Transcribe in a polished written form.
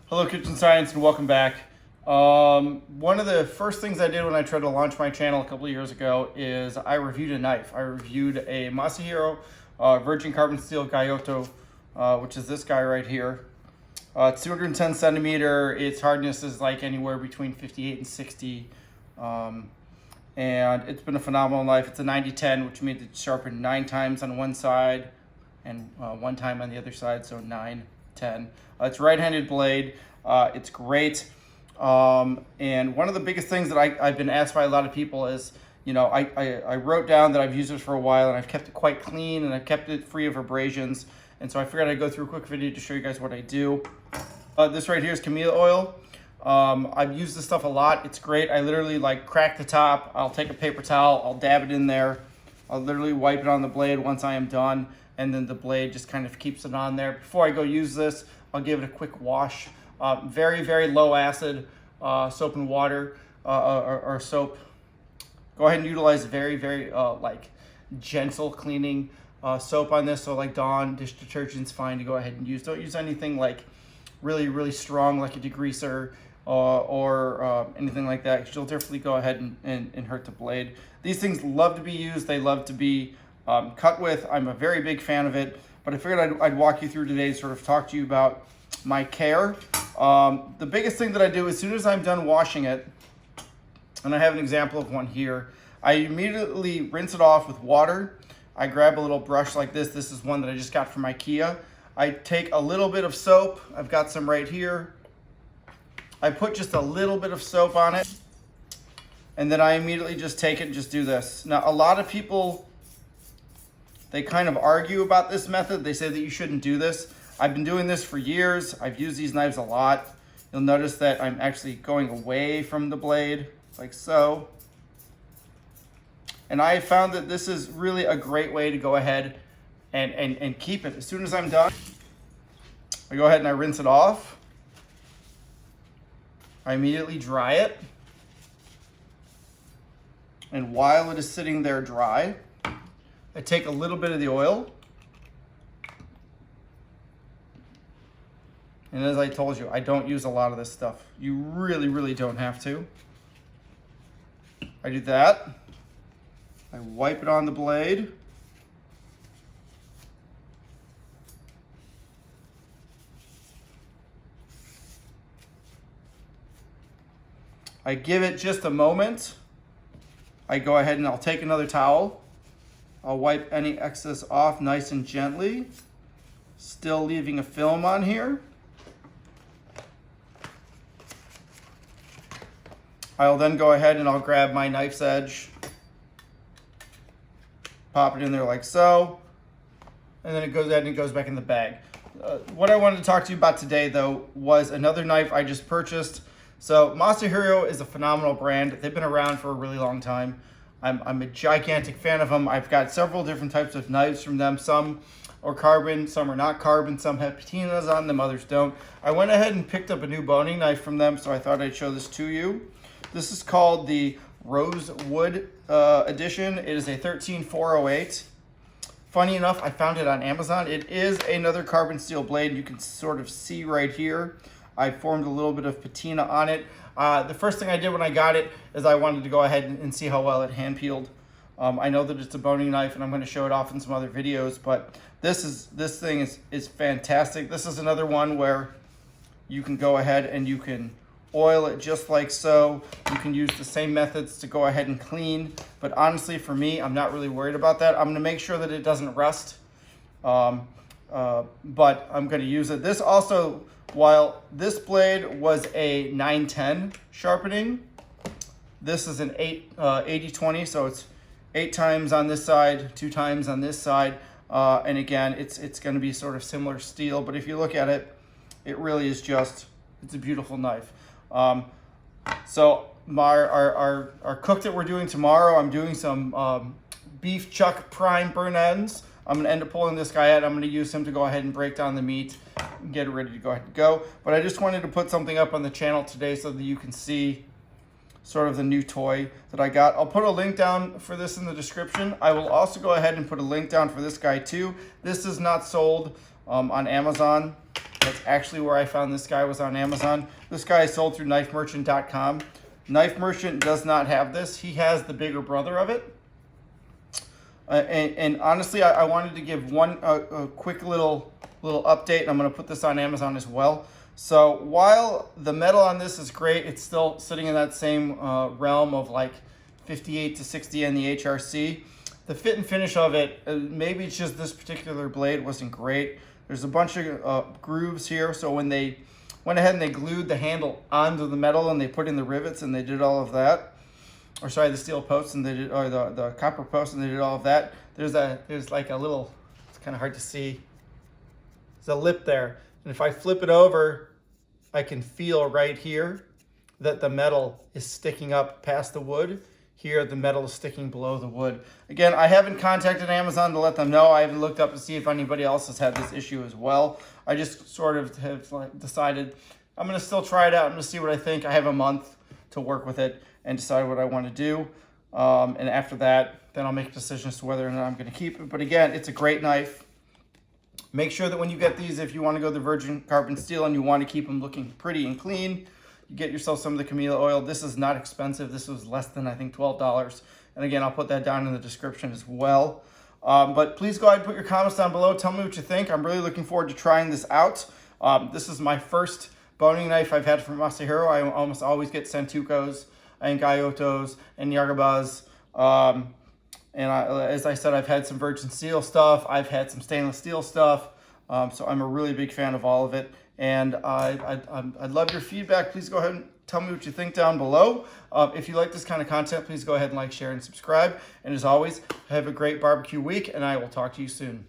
Hello, Kitchen Science, and welcome back. One of the first things I did when I tried to launch my channel a couple of years ago is I reviewed a knife. I reviewed a Masahiro Virgin Carbon Strel Gyuto, which is this guy right here. It's 210 centimeter. Its hardness is like anywhere between 58 and 60. And it's been a phenomenal knife. It's a 90-10, which means it's sharpened 9 times on one side and 1 time on the other side, so 9, 10. It's right-handed blade. It's great. And one of the biggest things that I've been asked by a lot of people is, you know, I wrote down that I've used this for a while and I've kept it quite clean and I've kept it free of abrasions. And so I figured I'd go through a quick video to show you guys what I do. This right here is Camilla oil. I've used this stuff a lot. It's great. I literally like crack the top. I'll take a paper towel. I'll dab it in there. I'll literally wipe it on the blade once I am done. And then the blade just kind of keeps it on there. Before I go use this, I'll give it a quick wash. Very, very low acid soap and water or soap. Go ahead and utilize very, very like gentle cleaning soap on this. So like Dawn dish detergent's fine to go ahead and use. Don't use anything like really, really strong like a degreaser or anything like that. You'll definitely go ahead and hurt the blade. These things love to be used. They love to be cut with. I'm a very big fan of it, but I figured I'd walk you through today to sort of talk to you about my care. The biggest thing that I do as soon as I'm done washing it, and I have an example of one here, I immediately rinse it off with water. I grab a little brush like this. This is one that I just got from IKEA. I take a little bit of soap. I've got some right here. I put just a little bit of soap on it, and then I immediately just take it and just do this. Now, a lot of people, they kind of argue about this method. They say that you shouldn't do this. I've been doing this for years. I've used these knives a lot. You'll notice that I'm actually going away from the blade, like so. And I found that this is really a great way to go ahead and keep it. As soon as I'm done, I go ahead and I rinse it off. I immediately dry it. And while it is sitting there dry, I take a little bit of the oil. And as I told you, I don't use a lot of this stuff. You really, really don't have to. I do that. I wipe it on the blade. I give it just a moment. I go ahead and I'll take another towel. I'll wipe any excess off nice and gently, still leaving a film on here. I'll then go ahead and I'll grab my knife's edge, pop it in there like so, and then it goes ahead and it goes back in the bag. What I wanted to talk to you about today, though, was another knife I just purchased. So Masahiro is a phenomenal brand. They've been around for a really long time. I'm a gigantic fan of them. I've got several different types of knives from them. Some are carbon, some are not carbon, some have patinas on them, others don't. I went ahead and picked up a new boning knife from them, so I thought I'd show this to you. This is called the Rosewood edition. It is a 13408. Funny enough, I found it on Amazon. It is another carbon steel blade. You can sort of see right here. I formed a little bit of patina on it. The first thing I did when I got it is I wanted to go ahead and see how well it hand peeled. I know that it's a boning knife and I'm going to show it off in some other videos, but this thing is fantastic. This is another one where you can go ahead and you can oil it just like so. You can use the same methods to go ahead and clean, but honestly for me, I'm not really worried about that. I'm going to make sure that it doesn't rust, but I'm going to use it. This also, while this blade was a 9-10 sharpening, this is an 80-20, so it's 8 times on this side, 2 times on this side, and again, it's going to be sort of similar steel, but if you look at it, it really is just, it's a beautiful knife. So our cook that we're doing tomorrow, I'm doing some beef chuck prime burn ends. I'm going to end up pulling this guy out. I'm going to use him to go ahead and break down the meat and get it ready to go ahead and go. But I just wanted to put something up on the channel today so that you can see sort of the new toy that I got. I'll put a link down for this in the description. I will also go ahead and put a link down for this guy too. This is not sold on Amazon. That's actually where I found this guy, was on Amazon. This guy is sold through knifemerchant.com. Knife Merchant does not have this. He has the bigger brother of it. And honestly, I wanted to give a quick little update, and I'm going to put this on Amazon as well. So while the metal on this is great, it's still sitting in that same realm of like 58 to 60 in the HRC. The fit and finish of it, maybe it's just this particular blade wasn't great. There's a bunch of grooves here, so when they went ahead and they glued the handle onto the metal and they put in the rivets and they did all of that, or sorry, the steel posts and they did, or the copper posts and they did all of that. There's like a little, it's kind of hard to see. There's a lip there, and if I flip it over, I can feel right here that the metal is sticking up past the wood. Here, the metal is sticking below the wood. Again, I haven't contacted Amazon to let them know. I haven't looked up to see if anybody else has had this issue as well. I just sort of have decided I'm going to still try it out. I'm going to see what I think. I have a month to work with it and decide what I want to do. And after that, then I'll make a decision as to whether or not I'm going to keep it. But again, it's a great knife. Make sure that when you get these, if you want to go the Virgin Carbon Steel and you want to keep them looking pretty and clean, you get yourself some of the Camila oil. This is not expensive. This was less than, I think, $12. And again, I'll put that down in the description as well. But please go ahead and put your comments down below. Tell me what you think. I'm really looking forward to trying this out. This is my first boning knife I've had from Masahiro. I almost always get Santukos and Gyutos and Yargabas. As I said, I've had some virgin steel stuff. I've had some stainless steel stuff. So I'm a really big fan of all of it. And I'd love your feedback. Please go ahead and tell me what you think down below. If you like this kind of content, please go ahead and like, share, and subscribe. And as always, have a great barbecue week, and I will talk to you soon.